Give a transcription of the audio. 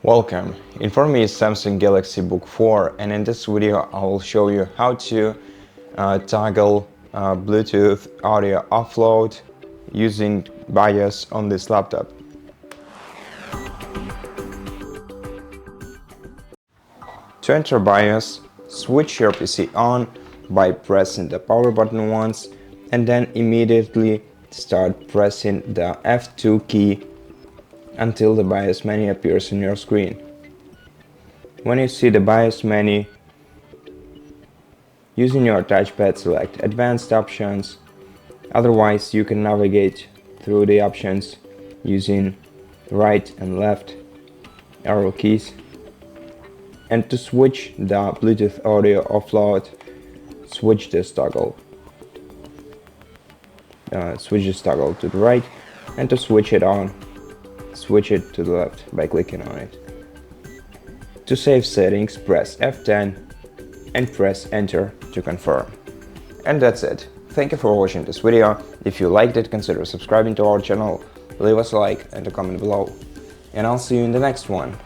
Welcome. In front of me is Samsung Galaxy Book4, and in this video I will show you how to toggle Bluetooth Audio Offload using BIOS on this laptop. To enter BIOS, switch your PC on by pressing the power button once and then immediately start pressing the F2 key until the BIOS menu appears on your screen. When you see the BIOS menu, using your touchpad select Advanced Options. Otherwise, you can navigate through the options using right and left arrow keys. And to switch the Bluetooth Audio Offload, switch this toggle. Switch this toggle to the right, and to switch it on, switch it to the left by clicking on it. To save settings, press F10 and press Enter to confirm. And that's it. Thank you for watching this video. If you liked it, consider subscribing to our channel, leave us a like and a comment below. And I'll see you in the next one.